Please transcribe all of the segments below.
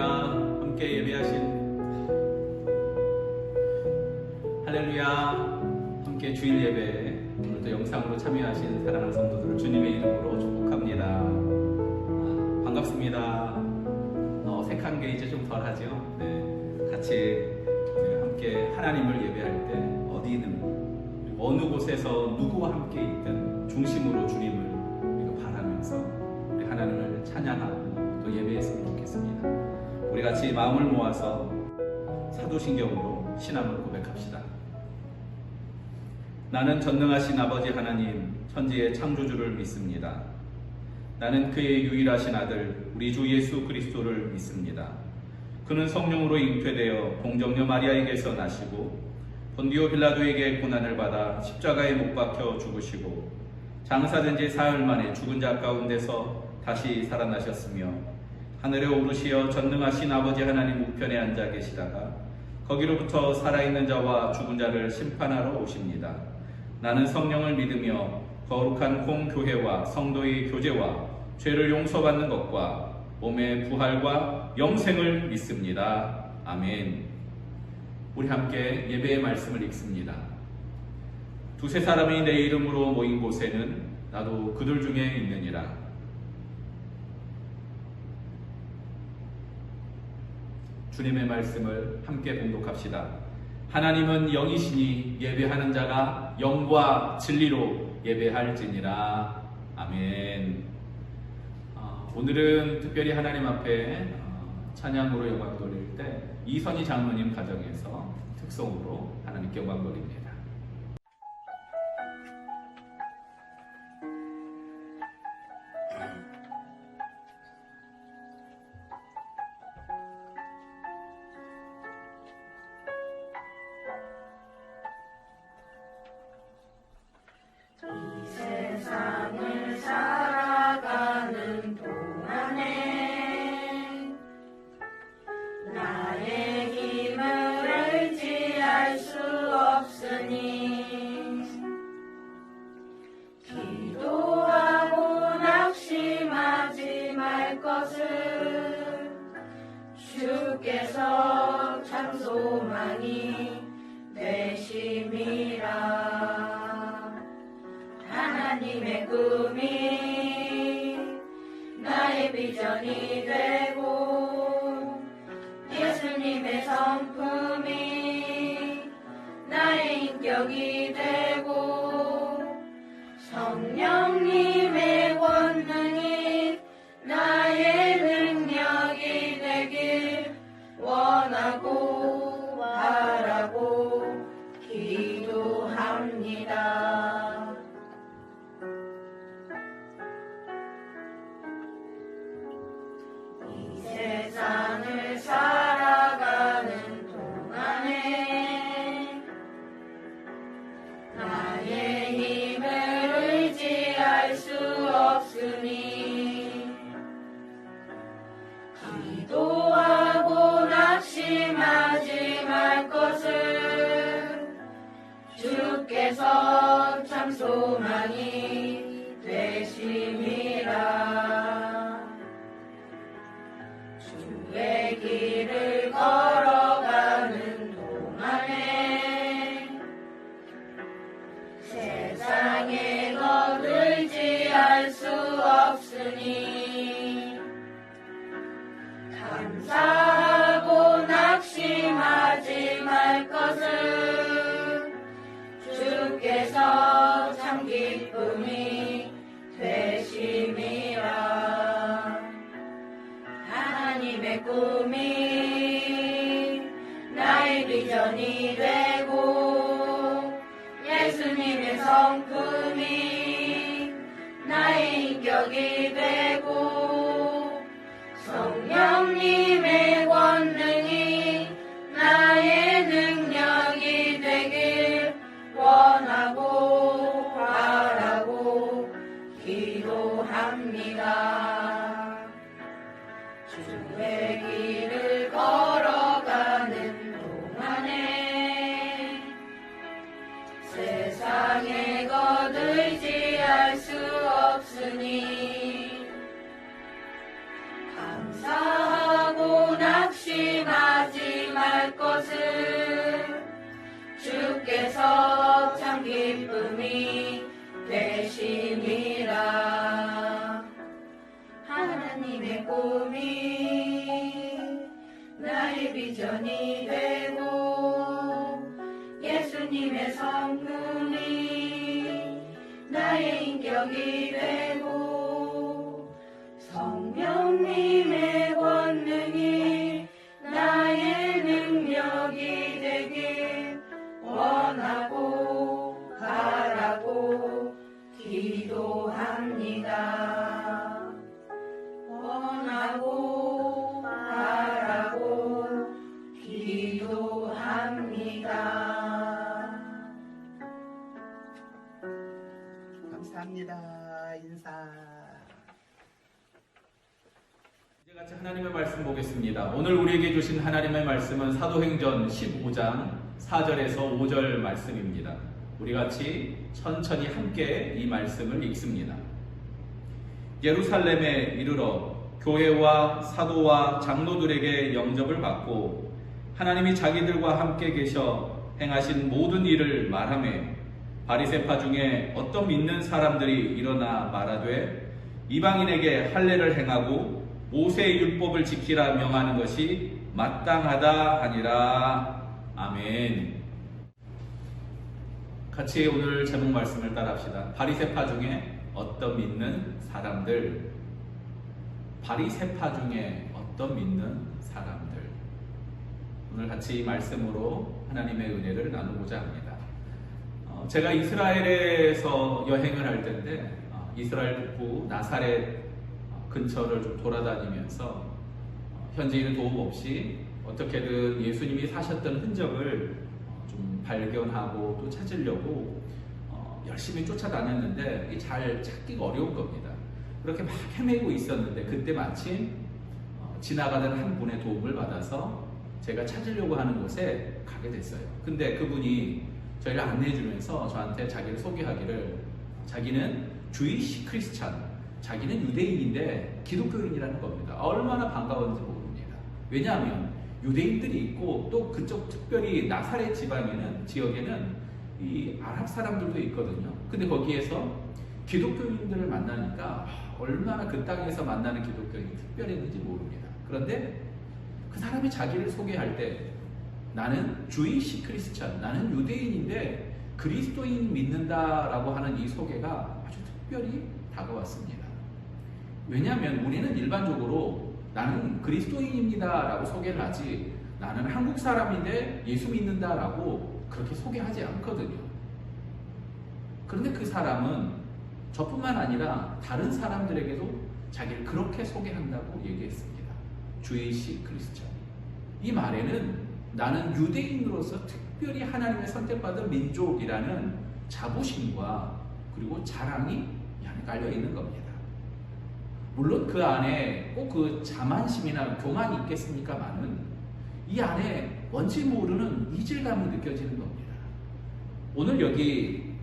할렐루야. 함께 할렐루야. 함께 주일 예배 오늘도 영상으로 참여하신 사랑하는 성도들을 주님의 이름으로 축복합니다. 반갑습니다. 어색한 게 이제 좀 덜하죠. 네, 같이 함께 하나님을 예배할 때 어디든 어느 곳에서 누구와 함께 있든 중심으로 주님을 바라면서 우리 하나님을 찬양하고 또 예배했으면 좋겠습니다. 우리 같이 마음을 모아서 사도신경으로 신앙을 고백합시다. 나는 전능하신 아버지 하나님 천지의 창조주를 믿습니다. 나는 그의 유일하신 아들 우리 주 예수 그리스도를 믿습니다. 그는 성령으로 잉태되어 공정녀 마리아에게서 나시고 본디오 빌라도에게 고난을 받아 십자가에 못 박혀 죽으시고 장사된 지 사흘 만에 죽은 자 가운데서 다시 살아나셨으며 하늘에 오르시어 전능하신 아버지 하나님 우편에 앉아 계시다가 거기로부터 살아있는 자와 죽은 자를 심판하러 오십니다. 나는 성령을 믿으며 거룩한 공교회와 성도의 교제와 죄를 용서받는 것과 몸의 부활과 영생을 믿습니다. 아멘. 우리 함께 예배의 말씀을 읽습니다. 두세 사람이 내 이름으로 모인 곳에는 나도 그들 중에 있느니라. 주님의 말씀을 함께 봉독합시다. 하나님은 영이시니 예배하는 자가 영과 진리로 예배할지니라. 아멘. 오늘은 특별히 하나님 앞에 찬양으로 영광 돌릴 때 이선희 장로님 가정에서 특송으로 하나님께 영광 돌립니다. 이 세상을 살아가는 동안에 나의 힘을 의지할 수 없으니 기도하고 낙심하지 말 것을 주께서 참 소망이 되심이라. 하나님의 꿈이 나의 비전이 되고 예수님의 성품이 나의 인격이 되고 성령님의 권능이 나의 능력이 되길 원하고 바라고 기도합니다. 세상을 살아가는 동안에 나의 힘을 의지할 수 없으니 기도하고 낙심하지 말 것을 주께서 참 소망이 되심이라. 주의 길을 걸어가는 동안에 세상에 것 의지할 수 없으니 감사하고 낙심하지 말 것을 주께서 참 기쁨이 되심이라. 하나님의 꿈이 나의 비전이 되고 예수님의 성품이 나의 인격이 되고 성령님의 권능이 나의 능력이 되길 원하고 바라고 기도합니다. 주의 길을 걸어가는 동안에 세상의 것 의지할 수 없으니 감사하고 할 것은 주께서 참 기쁨이 되시니라. 하나님의 꿈이 나의 비전이 되고 예수님의 성품이 나의 인격이 되고 성령님의 권능이 나의 능력이 되길 원하고 바라고 기도합니다. 원하고 바라고 기도합니다. 감사합니다. 인사. 이제 같이 하나님의 말씀 보겠습니다. 오늘 우리에게 주신 하나님의 말씀은 사도행전 15장 4절에서 5절 말씀입니다. 우리 같이 천천히 함께 이 말씀을 읽습니다. 예루살렘에 이르러 교회와 사도와 장로들에게 영접을 받고 하나님이 자기들과 함께 계셔 행하신 모든 일을 말하며 바리새파 중에 어떤 믿는 사람들이 일어나 말하되 이방인에게 할례를 행하고 모세의 율법을 지키라 명하는 것이 마땅하다 하니라. 아멘. 같이 오늘 제목 말씀을 따라합시다. 바리새파 중에 어떤 믿는 사람들. 바리새파 중에 어떤 믿는 사람들. 오늘 같이 이 말씀으로 하나님의 은혜를 나누고자 합니다. 제가 이스라엘에서 여행을 할 때인데 이스라엘 북부 나사렛 근처를 좀 돌아다니면서 현지인은 도움 없이 어떻게든 예수님이 사셨던 흔적을 좀 발견하고 또 찾으려고 열심히 쫓아다녔는데 잘 찾기가 어려운 겁니다. 그렇게 막 헤매고 있었는데 그때 마침 지나가던 한 분의 도움을 받아서 제가 찾으려고 하는 곳에 가게 됐어요. 근데 그분이 저희를 안내해 주면서 저한테 자기를 소개하기를 자기는 주이시 크리스찬, 자기는 유대인인데 기독교인이라는 겁니다. 얼마나 반가웠는지 모릅니다. 왜냐하면 유대인들이 있고 또 그쪽 특별히 나사렛 지역에는 이 아랍 사람들도 있거든요. 근데 거기에서 기독교인들을 만나니까 얼마나 그 땅에서 만나는 기독교인이 특별했는지 모릅니다. 그런데 그 사람이 자기를 소개할 때 나는 주이시 크리스찬, 나는 유대인인데 그리스도인 믿는다라고 하는 이 소개가 아주 특별히 다가왔습니다. 왜냐하면 우리는 일반적으로 나는 그리스도인입니다라고 소개를 하지 나는 한국 사람인데 예수 믿는다라고 그렇게 소개하지 않거든요. 그런데 그 사람은 저뿐만 아니라 다른 사람들에게도 자기를 그렇게 소개한다고 얘기했습니다. 주이시 크리스찬. 이 말에는 나는 유대인으로서 특별히 하나님의 선택받은 민족이라는 자부심과 그리고 자랑이 이 안에 깔려 있는 겁니다. 물론 그 안에 꼭 그 자만심이나 교만이 있겠습니까마는 이 안에 뭔지 모르는 이질감이 느껴지는 겁니다. 오늘 여기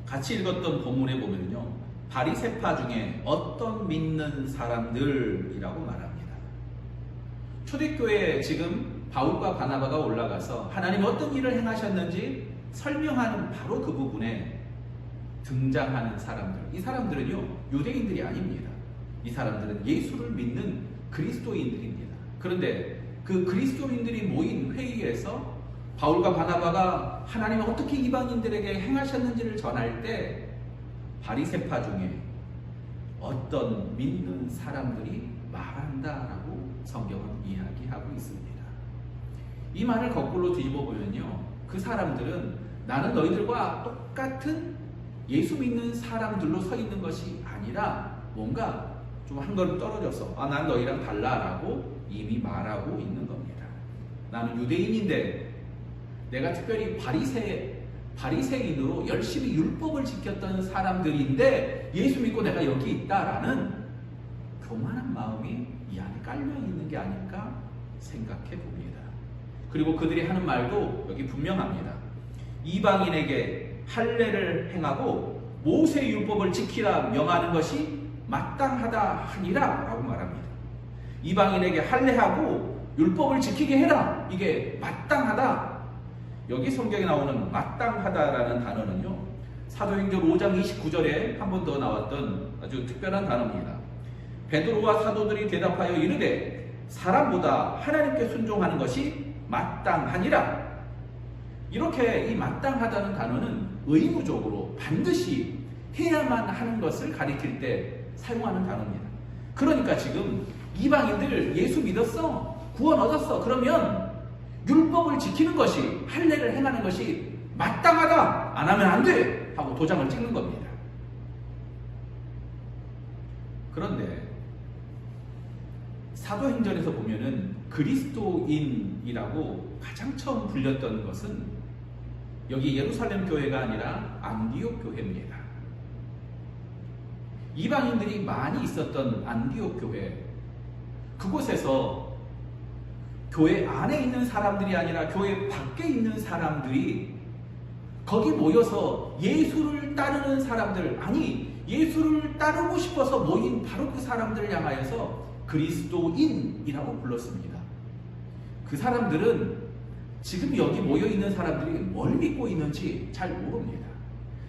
같이 읽었던 본문에 보면요, 바리새파 중에 어떤 믿는 사람들이라고 말합니다. 초대교회에 지금 바울과 바나바가 올라가서 하나님 어떤 일을 행하셨는지 설명하는 바로 그 부분에 등장하는 사람들. 이 사람들은요, 유대인들이 아닙니다. 이 사람들은 예수를 믿는 그리스도인들입니다. 그런데 그 그리스도인들이 모인 회의에서 바울과 바나바가 하나님이 어떻게 이방인들에게 행하셨는지를 전할 때 바리새파 중에 어떤 믿는 사람들이 말한다라고 성경은 이야기하고 있습니다. 이 말을 거꾸로 뒤집어 보면요, 그 사람들은 나는 너희들과 똑같은 예수 믿는 사람들로 서 있는 것이 아니라 뭔가 좀 한 걸음 떨어져서 난 너희랑 달라라고 이미 말하고 있는 겁니다. 나는 유대인인데 내가 특별히 바리새인으로 열심히 율법을 지켰던 사람들인데 예수 믿고 내가 여기 있다라는 교만한 마음이 이 안에 깔려 있는 게 아닐까 생각해 봅니다. 그리고 그들이 하는 말도 여기 분명합니다. 이방인에게 할례를 행하고 모세 율법을 지키라 명하는 것이 마땅하다 하니라 라고 말합니다. 이방인에게 할례하고 율법을 지키게 해라. 이게 마땅하다. 여기 성경에 나오는 마땅하다라는 단어는요, 사도행전 5장 29절에 한 번 더 나왔던 아주 특별한 단어입니다. 베드로와 사도들이 대답하여 이르되 사람보다 하나님께 순종하는 것이 마땅하니라. 이렇게 이 마땅하다는 단어는 의무적으로 반드시 해야만 하는 것을 가리킬 때 사용하는 단어입니다. 그러니까 지금 이방인들 예수 믿었어, 구원 얻었어, 그러면 율법을 지키는 것이, 할례를 행하는 것이 마땅하다, 안 하면 안 돼 하고 도장을 찍는 겁니다. 그런데 사도행전에서 보면은 그리스도인이라고 가장 처음 불렸던 것은 여기 예루살렘 교회가 아니라 안디옥 교회입니다. 이방인들이 많이 있었던 안디옥 교회, 그곳에서 교회 안에 있는 사람들이 아니라 교회 밖에 있는 사람들이 거기 모여서 예수를 따르는 사람들, 아니 예수를 따르고 싶어서 모인 바로 그 사람들을 향하여서 그리스도인이라고 불렀습니다. 그 사람들은 지금 여기 모여있는 사람들이 뭘 믿고 있는지 잘 모릅니다.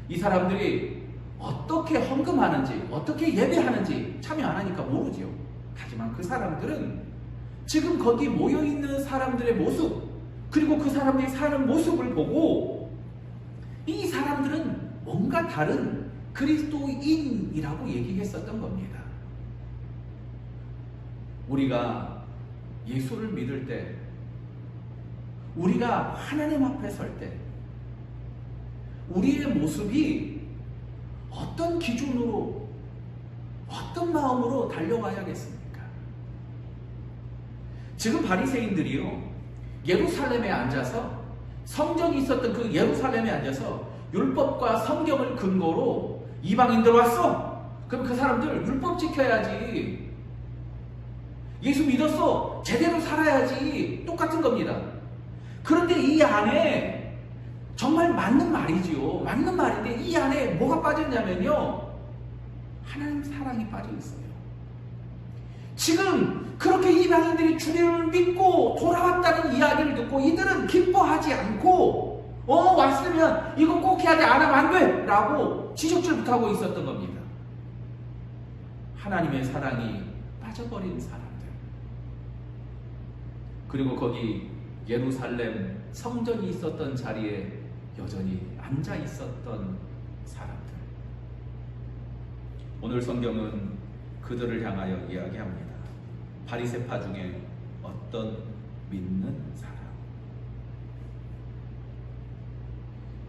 이 사람들이 어떻게 헌금하는지, 어떻게 예배하는지 참여 안 하니까 모르죠. 하지만 그 사람들은 지금 거기 모여있는 사람들의 모습, 그리고 그 사람들이 사는 모습을 보고 이 사람들은 뭔가 다른 그리스도인이라고 얘기했었던 겁니다. 우리가 예수를 믿을 때, 우리가 하나님 앞에 설 때 우리의 모습이 어떤 기준으로, 어떤 마음으로 달려가야겠습니까? 지금 바리새인들이요, 예루살렘에 앉아서, 성전이 있었던 그 예루살렘에 앉아서 율법과 성경을 근거로 이방인들 왔어? 그럼 그 사람들 율법 지켜야지, 예수 믿었어, 제대로 살아야지, 똑같은 겁니다. 그런데 이 안에 정말 맞는 말이지요. 맞는 말인데 이 안에 뭐가 빠졌냐면요, 하나님 사랑이 빠져 있어요. 지금 그렇게 이방인들이 주님을 믿고 돌아왔다는 이야기를 듣고 이들은 기뻐하지 않고 왔으면 이거 꼭 해야 돼, 안 하면 안 돼 라고 지적질부터 있었던 겁니다. 하나님의 사랑이 빠져버린 사람들, 그리고 거기 예루살렘 성전이 있었던 자리에 여전히 앉아 있었던 사람들. 오늘 성경은 그들을 향하여 이야기합니다. 바리새파 중에 어떤 믿는 사람.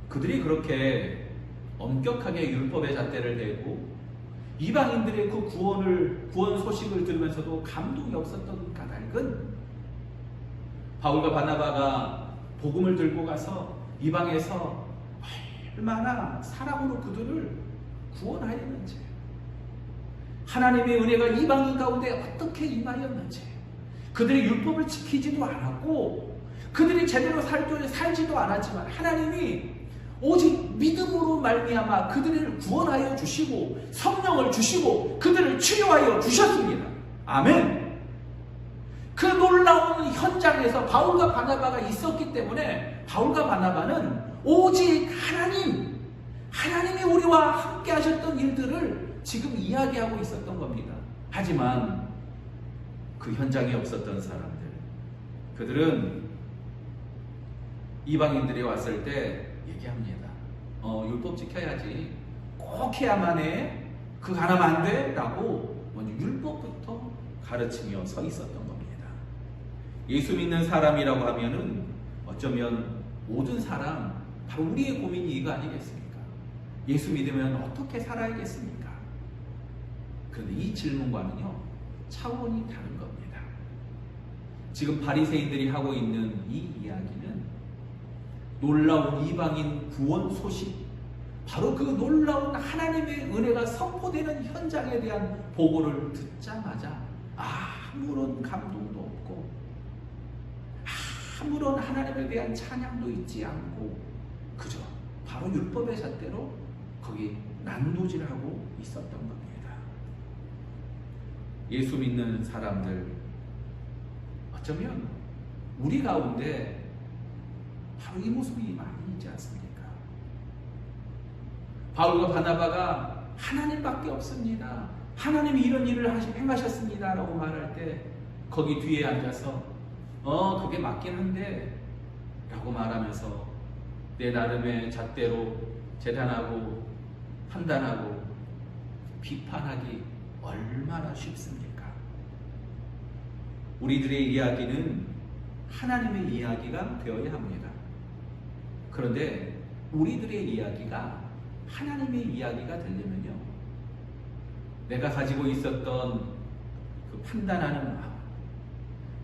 그들이 그렇게 엄격하게 율법의 잣대를 대고 이방인들의 그 구원 소식을 들으면서도 감동이 없었던 까닭은 바울과 바나바가 복음을 들고 가서 이방에서 얼마나 사랑으로 그들을 구원하였는지, 하나님의 은혜가 이방인 가운데 어떻게 임하였는지, 그들이 율법을 지키지도 않았고 그들이 제대로 살지도 않았지만 하나님이 오직 믿음으로 말미암아 그들을 구원하여 주시고 성령을 주시고 그들을 치유하여 주셨습니다. 아멘. 그 놀라운 현장에서 바울과 바나바가 있었기 때문에 바울과 바나바는 오직 하나님이 우리와 함께 하셨던 일들을 지금 이야기하고 있었던 겁니다. 하지만 그 현장에 없었던 사람들, 그들은 이방인들이 왔을 때 얘기합니다. 율법 지켜야지, 꼭 해야만 해, 그거 안 하면 안 돼 라고 먼저 율법부터 가르치며 서 있었던 겁니다. 예수 믿는 사람이라고 하면은 어쩌면 모든 사람, 바로 우리의 고민이 이거 아니겠습니까? 예수 믿으면 어떻게 살아야겠습니까? 그런데 이 질문과는요, 차원이 다른 겁니다. 지금 바리새인들이 하고 있는 이 이야기는 놀라운 이방인 구원 소식, 바로 그 놀라운 하나님의 은혜가 선포되는 현장에 대한 보고를 듣자마자 아무런 감동도 없고 아무런 하나님에 대한 찬양도 있지 않고 그저 바로 율법의 잣대로 거기 난도질하고 있었던 겁니다. 예수 믿는 사람들, 어쩌면 우리 가운데 바로 이 모습이 많이 있지 않습니까? 바울과 바나바가 하나님밖에 없습니다, 하나님이 이런 일을 행하셨습니다 라고 말할 때 거기 뒤에 앉아서 그게 맞긴 한데 라고 말하면서 내 나름의 잣대로 재단하고 판단하고 비판하기 얼마나 쉽습니까? 우리들의 이야기는 하나님의 이야기가 되어야 합니다. 그런데 우리들의 이야기가 하나님의 이야기가 되려면요, 내가 가지고 있었던 그 판단하는 마음,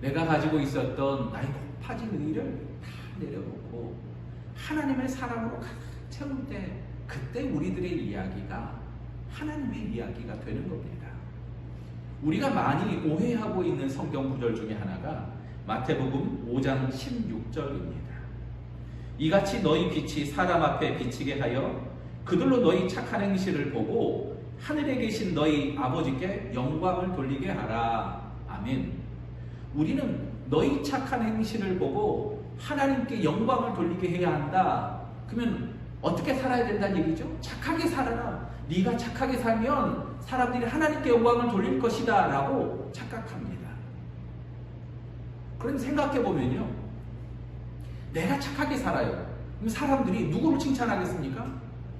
내가 가지고 있었던 나의 높아진 의를 다 내려놓고 하나님의 사랑으로 가득 채울 때, 그때 우리들의 이야기가 하나님의 이야기가 되는 겁니다. 우리가 많이 오해하고 있는 성경 구절 중에 하나가 마태복음 5장 16절입니다. 이같이 너희 빛이 사람 앞에 비치게 하여 그들로 너희 착한 행실을 보고 하늘에 계신 너희 아버지께 영광을 돌리게 하라. 아멘. 우리는 너희 착한 행실을 보고 하나님께 영광을 돌리게 해야 한다. 그러면 어떻게 살아야 된다는 얘기죠? 착하게 살아라. 네가 착하게 살면 사람들이 하나님께 영광을 돌릴 것이다 라고 착각합니다. 그런데 생각해보면요, 내가 착하게 살아요. 그럼 사람들이 누구를 칭찬하겠습니까?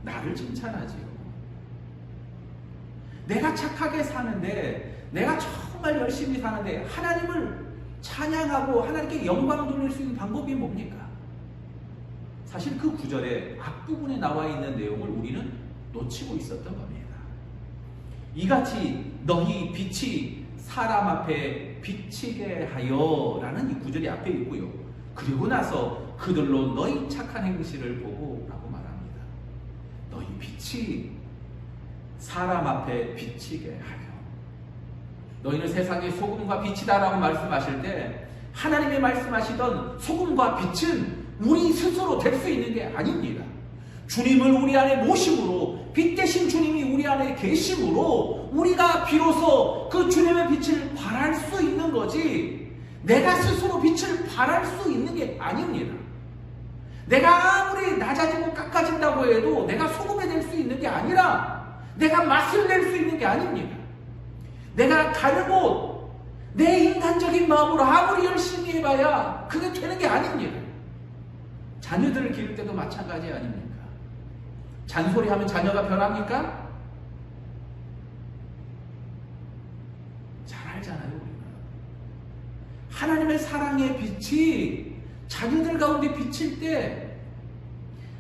나를 칭찬하지요. 내가 착하게 사는데, 내가 정말 열심히 사는데 하나님을 찬양하고 하나님께 영광을 돌릴 수 있는 방법이 뭡니까? 사실 그 구절의 앞부분에 나와 있는 내용을 우리는 놓치고 있었던 겁니다. 이같이 너희 빛이 사람 앞에 비치게 하여 라는 이 구절이 앞에 있고요, 그리고 나서 그들로 너희 착한 행실을 보고 라고 말합니다. 너희 빛이 사람 앞에 비치게 하여. 너희는 세상의 소금과 빛이다 라고 말씀하실 때 하나님이 말씀하시던 소금과 빛은 우리 스스로 될 수 있는 게 아닙니다. 주님을 우리 안에 모심으로, 빛 대신 주님이 우리 안에 계심으로 우리가 비로소 그 주님의 빛을 발할 수 있는 거지, 내가 스스로 빛을 발할 수 있는 게 아닙니다. 내가 아무리 낮아지고 깎아진다고 해도 내가 소금이 될 수 있는 게 아니라 내가 맛을 낼 수 있는 게 아닙니다. 내가 가는 곳, 내 인간적인 마음으로 아무리 열심히 해봐야 그게 되는 게 아닙니다. 자녀들을 기를 때도 마찬가지 아닙니까? 잔소리하면 자녀가 변합니까? 잘 알잖아요, 우리는. 하나님의 사랑의 빛이 자녀들 가운데 비칠 때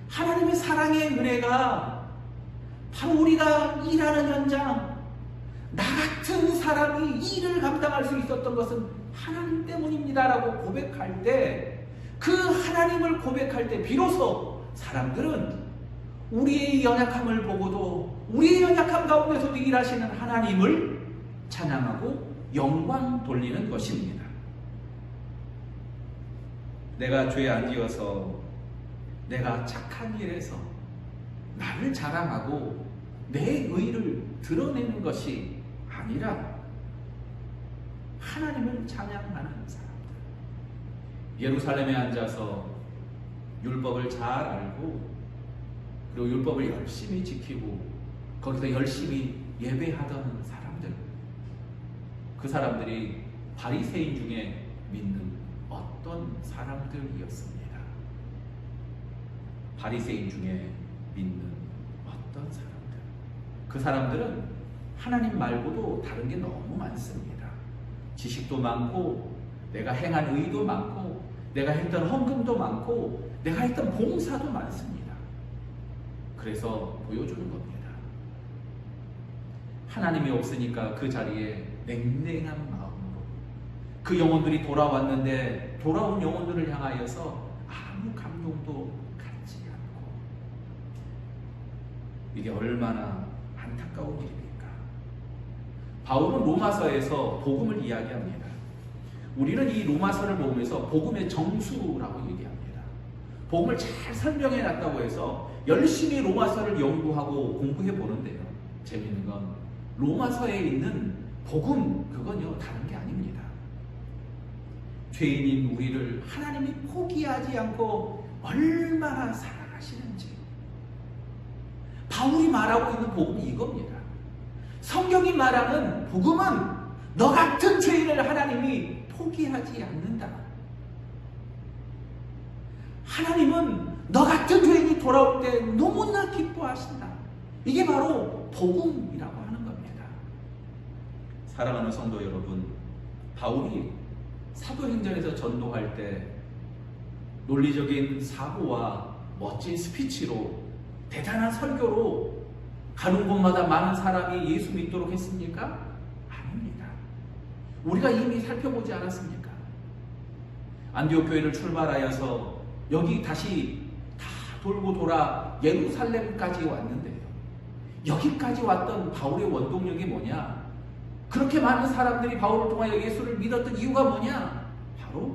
하나님의 사랑의 은혜가 바로 우리가 일하는 현장, 나 같은 사람이 일을 감당할 수 있었던 것은 하나님 때문입니다라고 고백할 때, 그 하나님을 고백할 때 비로소 사람들은 우리의 연약함을 보고도 우리의 연약함 가운데서도 일하시는 하나님을 찬양하고 영광 돌리는 것입니다. 내가 죄 안 지어서, 내가 착한 일에서 나를 자랑하고 내 의를 드러내는 것이 아니라 하나님을 찬양하는 사람들, 예루살렘에 앉아서 율법을 잘 알고 그리고 율법을 열심히 지키고 거기서 열심히 예배하던 사람들, 그 사람들이 바리새인 중에 믿는 어떤 사람들이었습니다. 바리새인 중에 믿는 어떤 사람들, 그 사람들은 하나님 말고도 다른 게 너무 많습니다. 지식도 많고, 내가 행한 의도 많고, 내가 했던 헌금도 많고, 내가 했던 봉사도 많습니다. 그래서 보여주는 겁니다. 하나님이 없으니까 그 자리에 냉랭한 마음으로 그 영혼들이 돌아왔는데 돌아온 영혼들을 향하여서 아무 감동도 갖지 않고, 이게 얼마나 안타까운 일입니까? 바울은 로마서에서 복음을 이야기합니다. 우리는 이 로마서를 보면서 복음의 정수라고 얘기합니다. 복음을 잘 설명해 놨다고 해서 열심히 로마서를 연구하고 공부해 보는데요, 재미있는 건 로마서에 있는 복음, 그건요 다른 게 아닙니다. 죄인인 우리를 하나님이 포기하지 않고 얼마나 사랑하시는지 바울이 말하고 있는 복음이 이겁니다. 성경이 말하는 복음은 너 같은 죄인을 하나님이 포기하지 않는다. 하나님은 너 같은 죄인이 돌아올 때 너무나 기뻐하신다. 이게 바로 복음이라고 하는 겁니다. 사랑하는 성도 여러분, 바울이 사도행전에서 전도할 때 논리적인 사고와 멋진 스피치로 대단한 설교로 가는 곳마다 많은 사람이 예수 믿도록 했습니까? 아닙니다. 우리가 이미 살펴보지 않았습니까? 안디옥 교회를 출발하여서 여기 다시 다 돌고 돌아 예루살렘까지 왔는데요. 여기까지 왔던 바울의 원동력이 뭐냐? 그렇게 많은 사람들이 바울을 통하여 예수를 믿었던 이유가 뭐냐? 바로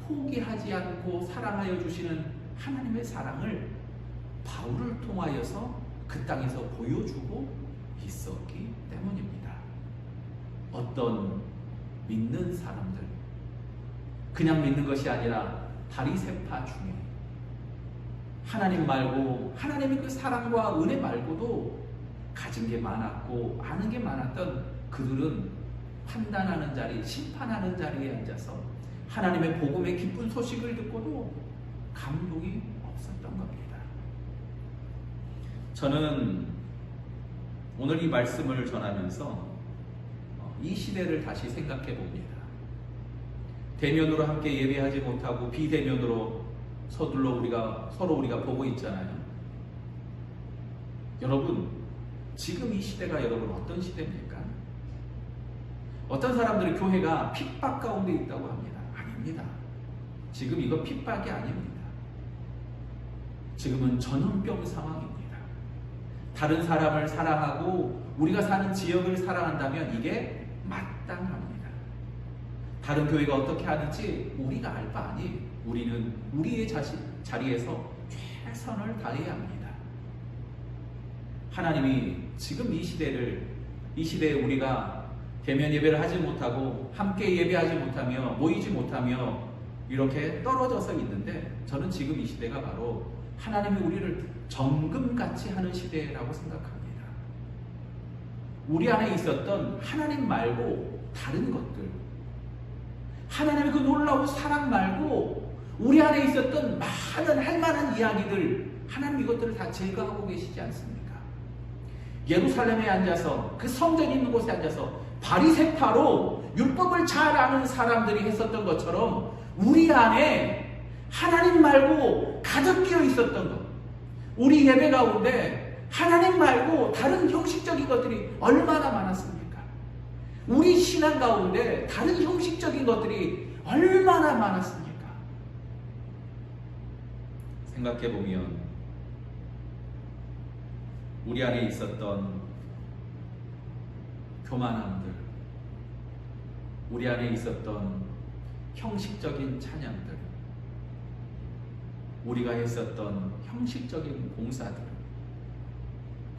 포기하지 않고 사랑하여 주시는 하나님의 사랑을 바울을 통하여서 그 땅에서 보여주고 있었기 때문입니다. 어떤 믿는 사람들, 그냥 믿는 것이 아니라 바리새파 중에 하나님 말고 하나님의 그 사랑과 은혜 말고도 가진 게 많았고 아는 게 많았던 그들은 판단하는 자리, 심판하는 자리에 앉아서 하나님의 복음의 기쁜 소식을 듣고도 감동이 없었던 겁니다. 저는 오늘 이 말씀을 전하면서 이 시대를 다시 생각해 봅니다. 대면으로 함께 예배하지 못하고 비대면으로 서로 우리가 보고 있잖아요. 여러분, 지금 이 시대가 여러분 어떤 시대입니까? 어떤 사람들은 교회가 핍박 가운데 있다고 합니다. 아닙니다. 지금 이거 핍박이 아닙니다. 지금은 전염병 상황입니다. 다른 사람을 사랑하고 우리가 사는 지역을 사랑한다면 이게 마땅합니다. 다른 교회가 어떻게 하는지 우리가 알 바 아니, 우리는 우리의 자리에서 최선을 다해야 합니다. 하나님이 지금 이 시대에 우리가 대면 예배를 하지 못하고 함께 예배하지 못하며 모이지 못하며 이렇게 떨어져서 있는데, 저는 지금 이 시대가 바로 하나님이 우리를 정금같이 하는 시대라고 생각합니다. 우리 안에 있었던 하나님 말고 다른 것들, 하나님의 그 놀라운 사랑 말고 우리 안에 있었던 많은 할 만한 이야기들, 하나님 이것들을 다 제거하고 계시지 않습니까? 예루살렘에 앉아서, 그 성전 있는 곳에 앉아서 바리새파로 율법을 잘 아는 사람들이 했었던 것처럼 우리 안에 하나님 말고 가득 끼어 있었던 것, 우리 예배 가운데 하나님 말고 다른 형식적인 것들이 얼마나 많았습니까? 우리 신앙 가운데 다른 형식적인 것들이 얼마나 많았습니까? 생각해보면 우리 안에 있었던 교만함들, 우리 안에 있었던 형식적인 찬양들, 우리가 했었던 형식적인 봉사들,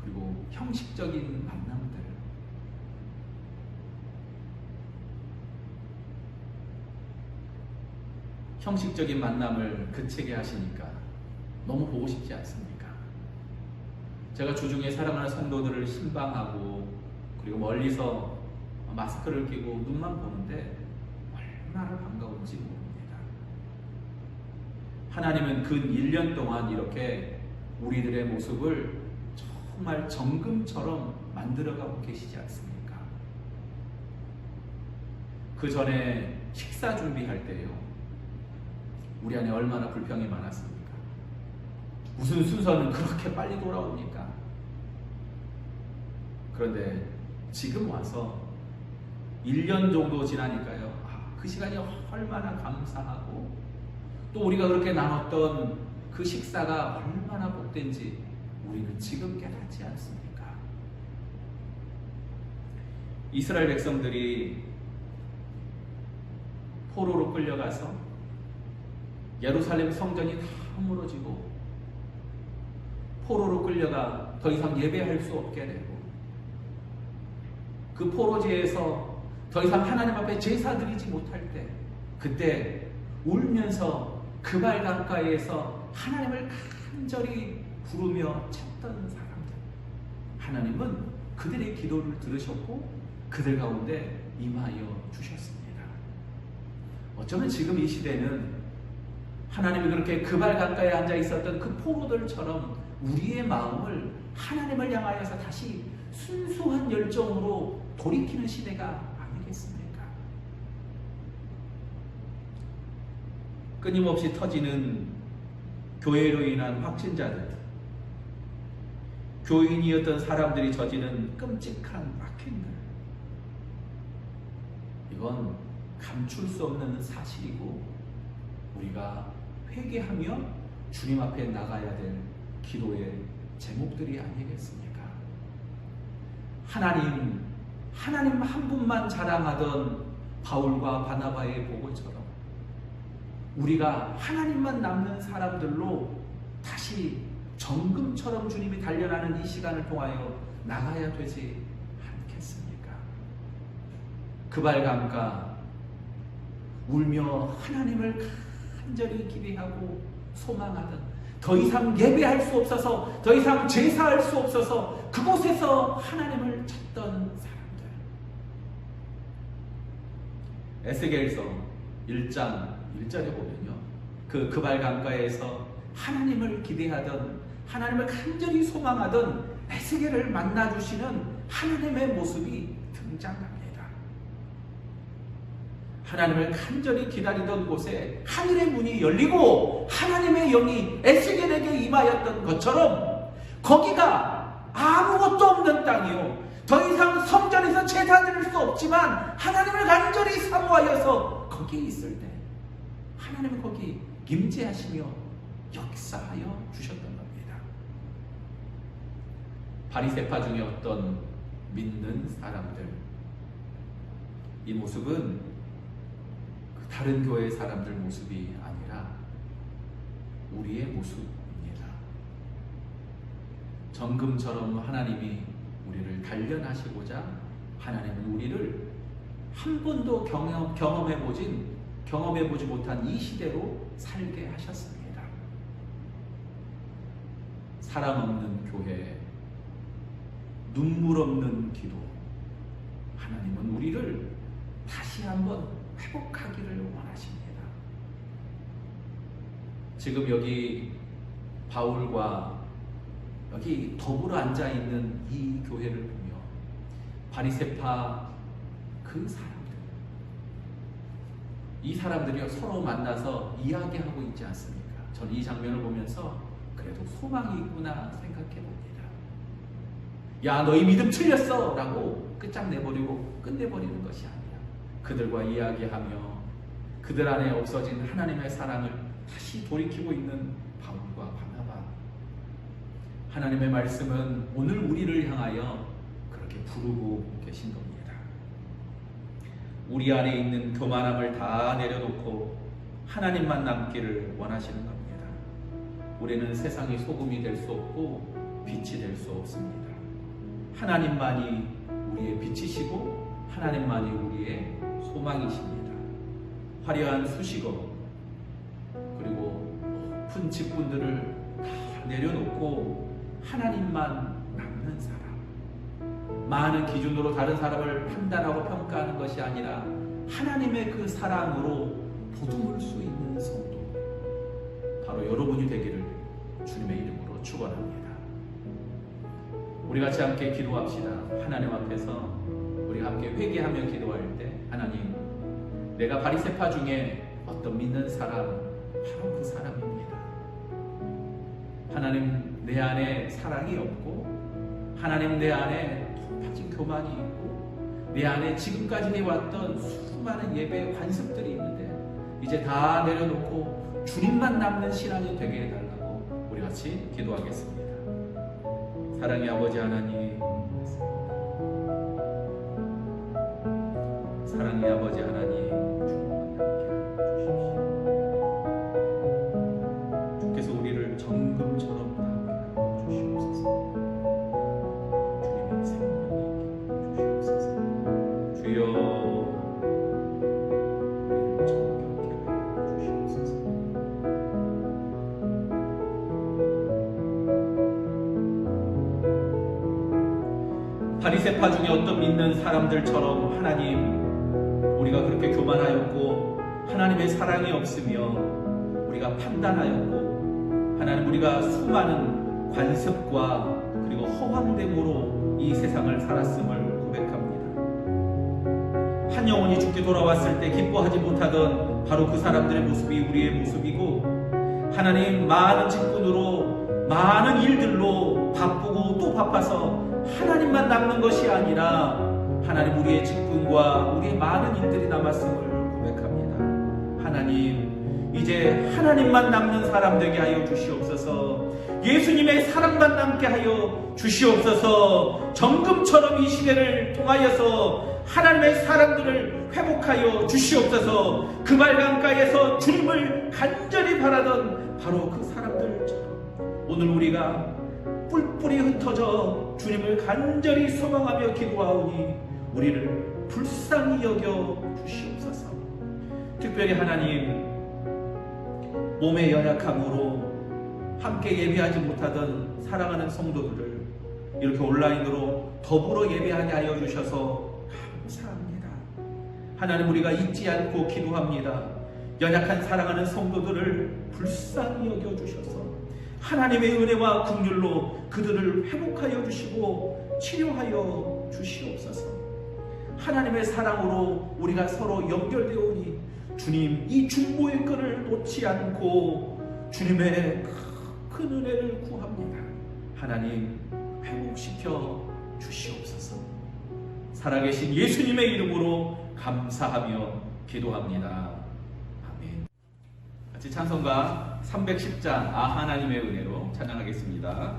그리고 형식적인 만남들, 형식적인 만남을 그치게 하시니까 너무 보고 싶지 않습니까? 제가 주중에 사랑하는 성도들을 신방하고 그리고 멀리서 마스크를 끼고 눈만 보는데 얼마나 반가운지 모릅니다. 하나님은 근 1년 동안 이렇게 우리들의 모습을 정말 정금처럼 만들어가고 계시지 않습니까? 그 전에 식사 준비할 때요, 우리 안에 얼마나 불평이 많았습니까? 무슨 순서는 그렇게 빨리 돌아옵니까? 그런데 지금 와서 1년 정도 지나니까요, 그 시간이 얼마나 감사하고 또 우리가 그렇게 나눴던 그 식사가 얼마나 복된지 우리는 지금 깨닫지 않습니까? 이스라엘 백성들이 포로로 끌려가서 예루살렘 성전이 다 무너지고 포로로 끌려가 더 이상 예배할 수 없게 되고, 그 포로지에서 더 이상 하나님 앞에 제사 드리지 못할 때 그때 울면서 그 발 가까이에서 하나님을 간절히 부르며 찾던 사람들, 하나님은 그들의 기도를 들으셨고 그들 가운데 임하여 주셨습니다. 어쩌면 지금 이 시대는 하나님이 그렇게 그 발 가까이 앉아 있었던 그 포로들처럼 우리의 마음을 하나님을 향하여서 다시 순수한 열정으로 돌이키는 시대가 아니겠습니까? 끊임없이 터지는 교회로 인한 확진자들, 교인이었던 사람들이 저지른 끔찍한 악행들, 이건 감출 수 없는 사실이고 우리가 회개하며 주님 앞에 나가야 될 기도의 제목들이 아니겠습니까? 하나님 한 분만 자랑하던 바울과 바나바의 보고처럼 우리가 하나님만 남는 사람들로 다시 정금처럼 주님이 단련하는 이 시간을 통하여 나가야 되지 않겠습니까? 그 발 감가 울며 하나님을 간절히 기대하고 소망하던, 더 이상 예배할 수 없어서, 더 이상 제사할 수 없어서 그곳에서 하나님을 찾던 사람들. 에스겔서 1장 1절에 보면요, 그 발 강가에서 하나님을 기대하던, 하나님을 간절히 소망하던 에스겔을 만나주시는 하나님의 모습이 등장합니다. 하나님을 간절히 기다리던 곳에 하늘의 문이 열리고 하나님의 영이 에스겔에게 임하였던 것처럼, 거기가 아무것도 없는 땅이요, 더 이상 성전에서 제사 드릴 수 없지만 하나님을 간절히 사모하여서 거기에 있을 때 하나님은 거기 임재하시며 역사하여 주셨던 겁니다. 바리새파 중에 어떤 믿는 사람들, 이 모습은 다른 교회 사람들 모습이 아니라 우리의 모습입니다. 정금처럼 하나님이 우리를 단련하시고자 하나님은 우리를 한 번도 경험해보지 못한 이 시대로 살게 하셨습니다. 사랑 없는 교회, 눈물 없는 기도, 하나님은 우리를 다시 한번 회복하기를 원하십니다. 지금 여기 바울과 여기 더불어 앉아있는 이 교회를 보며 바리새파 그 사람들, 이 사람들이 서로 만나서 이야기하고 있지 않습니까? 저는 이 장면을 보면서 그래도 소망이 있구나 생각해 봅니다. 야, 너희 믿음 틀렸어! 라고 끝장내버리고 끝내버리는 것이 아니라 그들과 이야기하며 그들 안에 없어진 하나님의 사랑을 다시 돌이키고 있는 바울과 바나바. 하나님의 말씀은 오늘 우리를 향하여 그렇게 부르고 계신 겁니다. 우리 안에 있는 교만함을 다 내려놓고 하나님만 남기를 원하시는 겁니다. 우리는 세상의 소금이 될 수 없고 빛이 될 수 없습니다. 하나님만이 우리의 빛이시고 하나님만이 우리의 소망이십니다. 화려한 수식어 그리고 높은 직분들을 다 내려놓고 하나님만 남는 사람, 많은 기준으로 다른 사람을 판단하고 평가하는 것이 아니라 하나님의 그 사랑으로 보듬을 수 있는 성도, 바로 여러분이 되기를 주님의 이름으로 축원합니다. 우리 같이 함께 기도합시다. 하나님 앞에서 우리가 함께 회개하며 기도할 때, 하나님, 내가 바리새파 중에 어떤 믿는 사람, 바로 그 사람입니다. 하나님, 내 안에 사랑이 없고, 하나님, 내 안에 높아진 교만이 있고, 내 안에 지금까지 해왔던 수많은 예배 관습들이 있는데 이제 다 내려놓고 주님만 남는 신앙이 되게 해달라고 우리 같이 기도하겠습니다. 사랑의 아버지 하나님, 사랑의 아버지 하나님, 주께서 우리를 정금처럼 다 주시옵소서. 주님의 생명이 주시옵소서. 주여, 우리를 정결 바리새파 중에 어떤 믿는 사람들처럼 하나님, 우리가 그렇게 교만하였고 하나님의 사랑이 없으며 우리가 판단하였고 하나님, 우리가 수많은 관습과 그리고 허황됨으로 이 세상을 살았음을 고백합니다. 한 영혼이 죽게 돌아왔을 때 기뻐하지 못하던 바로 그 사람들의 모습이 우리의 모습이고, 하나님, 많은 직분으로 많은 일들로 바쁘고 또 바빠서 하나님만 남는 것이 아니라 하나님, 우리의 직분과 우리의 많은 일들이 남았음을 고백합니다. 하나님, 이제 하나님만 남는 사람 되게 하여 주시옵소서. 예수님의 사랑만 남게 하여 주시옵소서. 정금처럼 이 시대를 통하여서 하나님의 사람들을 회복하여 주시옵소서. 그 말 강가에서 주님을 간절히 바라던 바로 그 사람들처럼 오늘 우리가 뿔뿔이 흩어져 주님을 간절히 소망하며 기도하오니 우리를 불쌍히 여겨 주시옵소서. 특별히 하나님, 몸의 연약함으로 함께 예배하지 못하던 사랑하는 성도들을 이렇게 온라인으로 더불어 예배하게 하여 주셔서 감사합니다. 하나님, 우리가 잊지 않고 기도합니다. 연약한 사랑하는 성도들을 불쌍히 여겨주셔서 하나님의 은혜와 긍휼로 그들을 회복하여 주시고 치료하여 주시옵소서. 하나님의 사랑으로 우리가 서로 연결되오니 주님, 이 중보의 끈을 놓지 않고 주님의 큰 은혜를 구합니다. 하나님, 회복시켜 주시옵소서. 살아계신 예수님의 이름으로 감사하며 기도합니다. 아멘. 같이 찬송가 310장 아 하나님의 은혜로 찬양하겠습니다.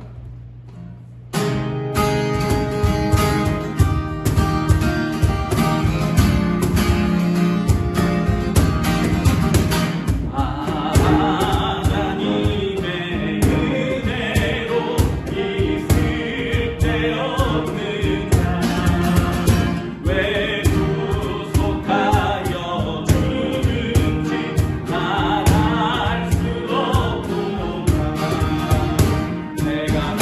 내가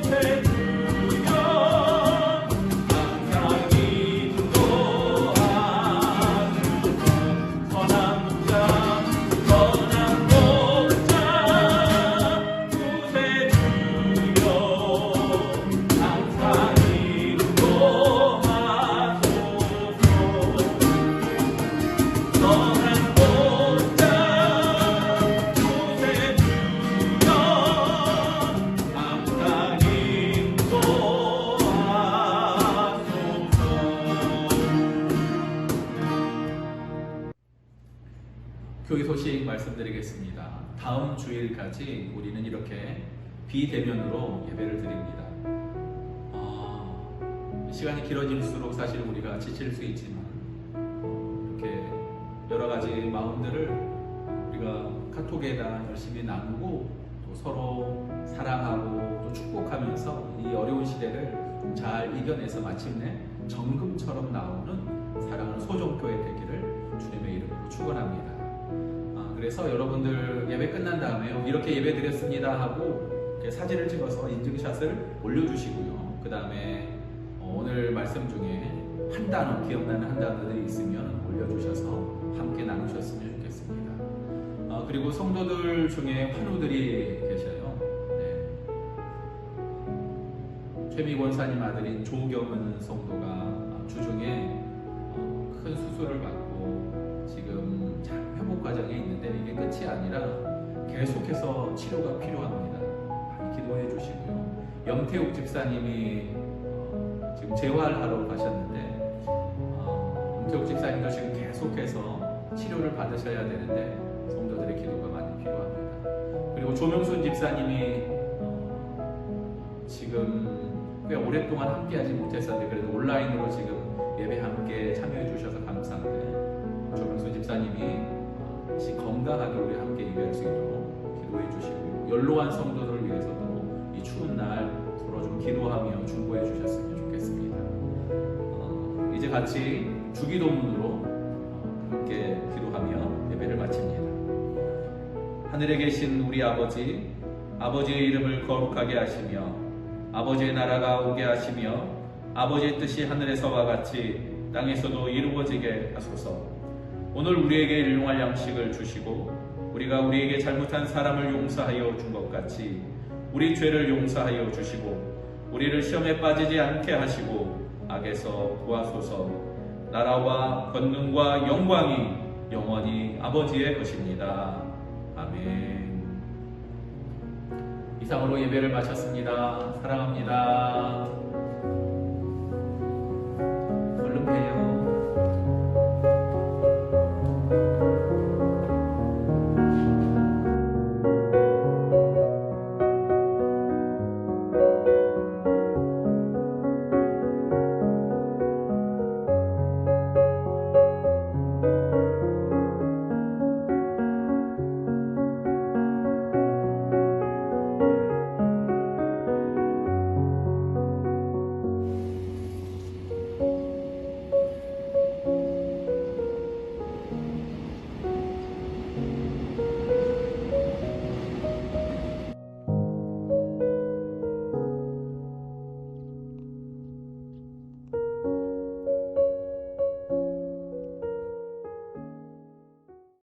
구세주여 항상 인도하소서. 선한 목자 선한 목자 구세주여 항상 인도하소서. 선한 목자 구세주여 항상 인도하소서. 교회 소식 말씀드리겠습니다. 다음 주일까지 우리는 이렇게 비대면으로 예배를 드립니다. 시간이 길어질수록 사실 우리가 지칠 수 있지만 이렇게 여러 가지 마음들을 우리가 카톡에다 열심히 나누고 또 서로 사랑하고 또 축복하면서 이 어려운 시대를 잘 이겨내서 마침내 정금처럼 나오는 사랑하는 소정교회 되기를 주님의 이름으로 축원합니다. 그래서 여러분들 예배 끝난 다음에 이렇게 예배 드렸습니다 하고 이렇게 사진을 찍어서 인증샷을 올려주시고요. 그 다음에 오늘 말씀 중에 한 단어, 기억나는 한 단어들이 있으면 올려주셔서 함께 나누셨으면 좋겠습니다. 그리고 성도들 중에 환우들이 계셔요. 최미 권사님 아들인 조경은 성도가 주중에 큰 수술을 받고 지금 잘 회복 과정에 있는데 이게 끝이 아니라 계속해서 치료가 필요합니다. 많이 기도해 주시고요. 영태욱 집사님이 지금 재활하러 가셨는데 영태욱 집사님도 지금 계속해서 치료를 받으셔야 되는데 성도들의 기도가 많이 필요합니다. 그리고 조명순 집사님이 지금 꽤 오랫동안 함께하지 못했었는데 그래도 온라인으로 지금 예배 함께 참여해 주셔서 감사한데 조명순 집사님이 건강하게 우리 함께 예배할 수 있도록 기도해 주시고 연로한 성도들을 위해서도 이 추운 날 서로 좀 기도하며 중보해 주셨으면 좋겠습니다. 이제 같이 주기도문으로 함께 기도하며 예배를 마칩니다. 하늘에 계신 우리 아버지, 아버지의 이름을 거룩하게 하시며 아버지의 나라가 오게 하시며 아버지의 뜻이 하늘에서와 같이 땅에서도 이루어지게 하소서. 오늘 우리에게 일용할 양식을 주시고 우리가 우리에게 잘못한 사람을 용서하여 준 것 같이 우리 죄를 용서하여 주시고 우리를 시험에 빠지지 않게 하시고 악에서 구하소서. 나라와 권능과 영광이 영원히 아버지의 것입니다. 아멘. 이상으로 예배를 마쳤습니다. 사랑합니다.